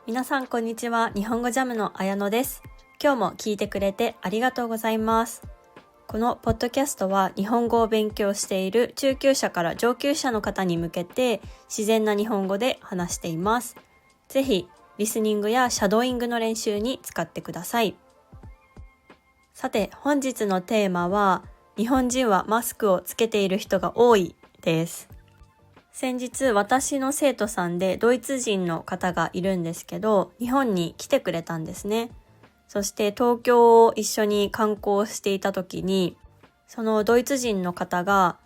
皆さんこんにちは。日本語ジャムの綾乃です。今日も聞いてくれてありがとうございます。このポッドキャストは日本語を勉強している中級者から上級者の方に向けて自然な日本語で話しています。ぜひリスニングやシャドーイングの練習に使ってください。さて本日のテーマは日本人はマスクをつけている人が多いです。先日私の生徒さんでドイツ人の方がいるんですけど、日本に来てくれたんですね。そして東京を一緒に観光していた時に、そのドイツ人の方が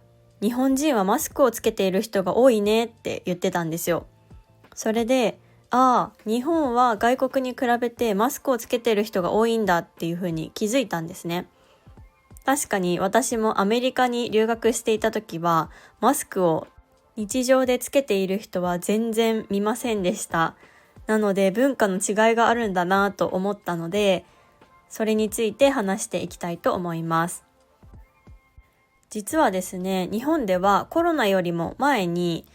日本人はマスクをつけている人が多いねって言ってたんですよ。それで、日本は外国に比べてマスクをつけている人が多いんだっていうふうに気づいたんですね。確かに私もアメリカに留学していた時はマスクを日常でつけている人は全然見ませんでした。なので文化の違いがあるんだなと思ったので、それについて話していきたいと思います。実はですね、日本ではコロナよりも前に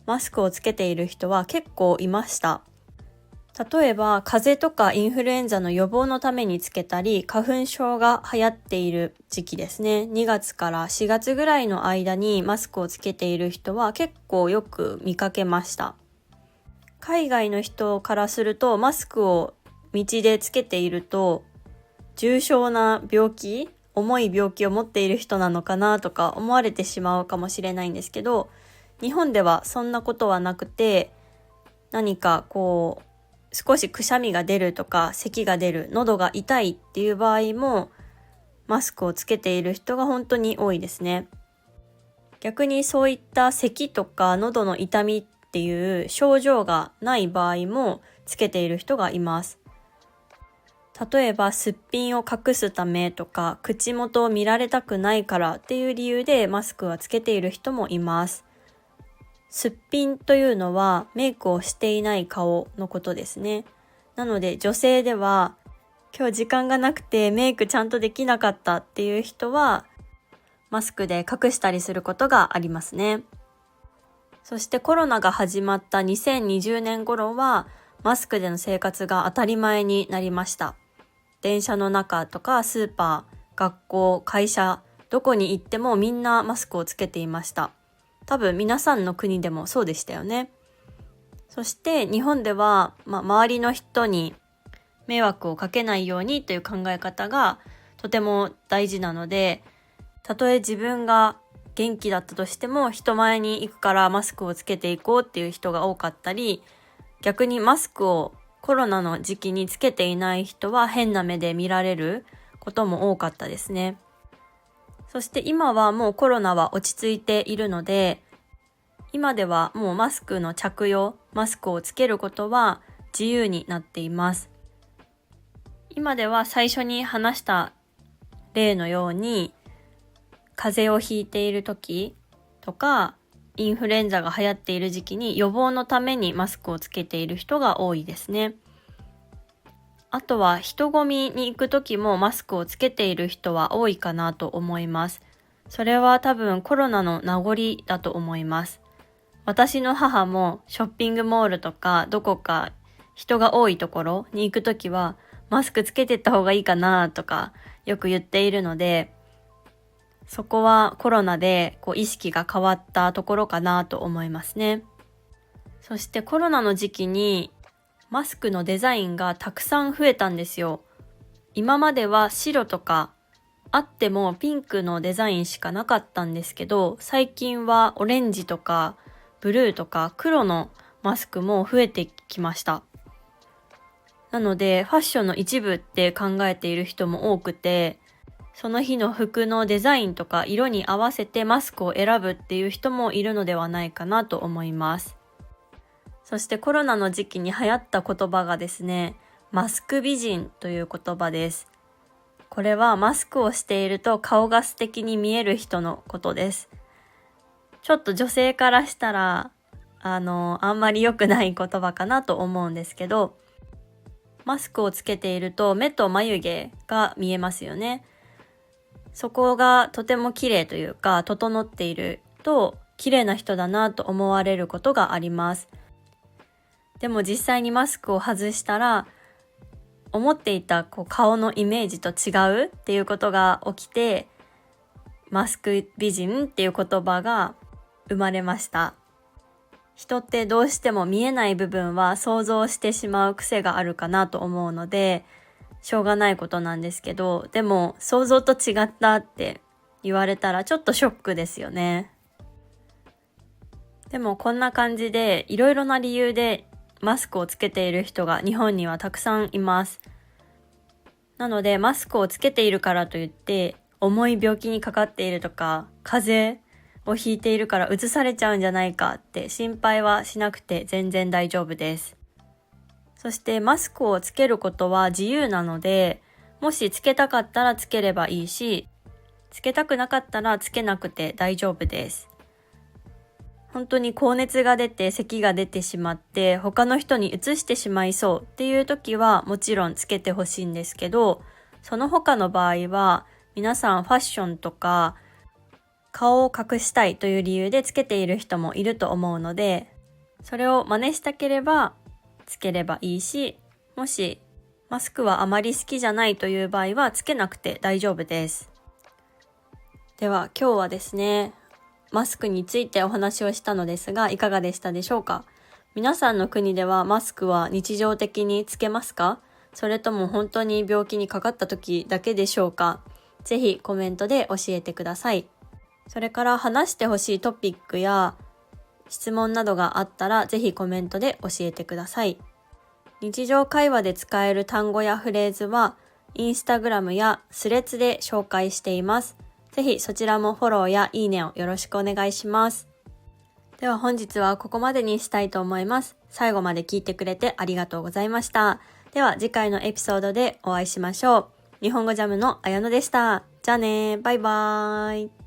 マスクをつけている人は結構いました。例えば風邪とかインフルエンザの予防のためにつけたり、花粉症が流行っている時期ですね。2月から4月ぐらいの間にマスクをつけている人は結構よく見かけました。海外の人からするとマスクを道でつけていると重症な病気、重い病気を持っている人なのかなとか思われてしまうかもしれないんですけど、日本ではそんなことはなくて、何か少しくしゃみが出るとか咳が出る、喉が痛いっていう場合もマスクをつけている人が本当に多いですね。逆にそういった咳とか喉の痛みっていう症状がない場合もつけている人がいます。例えばすっぴんを隠すためとか口元を見られたくないからっていう理由でマスクはつけている人もいます。すっぴんというのはメイクをしていない顔のことですね。なので女性では今日時間がなくてメイクちゃんとできなかったっていう人はマスクで隠したりすることがありますね。そしてコロナが始まった2020年頃はマスクでの生活が当たり前になりました。電車の中とかスーパー、学校、会社、どこに行ってもみんなマスクをつけていました。多分皆さんの国でもそうでしたよね。そして日本では、周りの人に迷惑をかけないようにという考え方がとても大事なので、たとえ自分が元気だったとしても人前に行くからマスクをつけていこうっていう人が多かったり、逆にマスクをコロナの時期につけていない人は変な目で見られることも多かったですね。そして今はもうコロナは落ち着いているので、今ではもうマスクの着用、マスクをつけることは自由になっています。今では最初に話した例のように、風邪をひいている時とか、インフルエンザが流行っている時期に予防のためにマスクをつけている人が多いですね。あとは人混みに行く時もマスクをつけている人は多いかなと思います。それは多分コロナの名残だと思います。私の母もショッピングモールとかどこか人が多いところに行くときはマスクつけてった方がいいかなとかよく言っているので、そこはコロナで意識が変わったところかなと思いますね。そしてコロナの時期にマスクのデザインがたくさん増えたんですよ。今までは白とかあってもピンクのデザインしかなかったんですけど、最近はオレンジとかブルーとか黒のマスクも増えてきました。なのでファッションの一部って考えている人も多くて、その日の服のデザインとか色に合わせてマスクを選ぶっていう人もいるのではないかなと思います。そしてコロナの時期に流行った言葉がですね、マスク美人という言葉です。これはマスクをしていると顔が素敵に見える人のことです。ちょっと女性からしたらあんまり良くない言葉かなと思うんですけど、マスクをつけていると目と眉毛が見えますよね。そこがとても綺麗というか整っていると綺麗な人だなと思われることがあります。でも実際にマスクを外したら思っていた顔のイメージと違うっていうことが起きて、マスク美人っていう言葉が生まれました。人ってどうしても見えない部分は想像してしまう癖があるかなと思うので、しょうがないことなんですけど、でも想像と違ったって言われたらちょっとショックですよね。でもこんな感じでいろいろな理由でマスクをつけている人が日本にはたくさんいます。なのでマスクをつけているからといって重い病気にかかっているとか風邪をひいているからうつされちゃうんじゃないかって心配はしなくて全然大丈夫です。そしてマスクをつけることは自由なので、もしつけたかったらつければいいし、つけたくなかったらつけなくて大丈夫です。本当に高熱が出て咳が出てしまって他の人に移してしまいそうっていう時はもちろんつけてほしいんですけど、その他の場合は皆さんファッションとか顔を隠したいという理由でつけている人もいると思うので、それを真似したければつければいいし、もしマスクはあまり好きじゃないという場合はつけなくて大丈夫です。では今日はですね、マスクについてお話をしたのですがいかがでしたでしょうか。皆さんの国ではマスクは日常的につけますか？それとも本当に病気にかかった時だけでしょうか？ぜひコメントで教えてください。それから話してほしいトピックや質問などがあったらぜひコメントで教えてください。日常会話で使える単語やフレーズはインスタグラムやスレッズで紹介しています。ぜひそちらもフォローやいいねをよろしくお願いします。では本日はここまでにしたいと思います。最後まで聞いてくれてありがとうございました。では次回のエピソードでお会いしましょう。日本語ジャムのあやのでした。じゃあね、バイバーイ。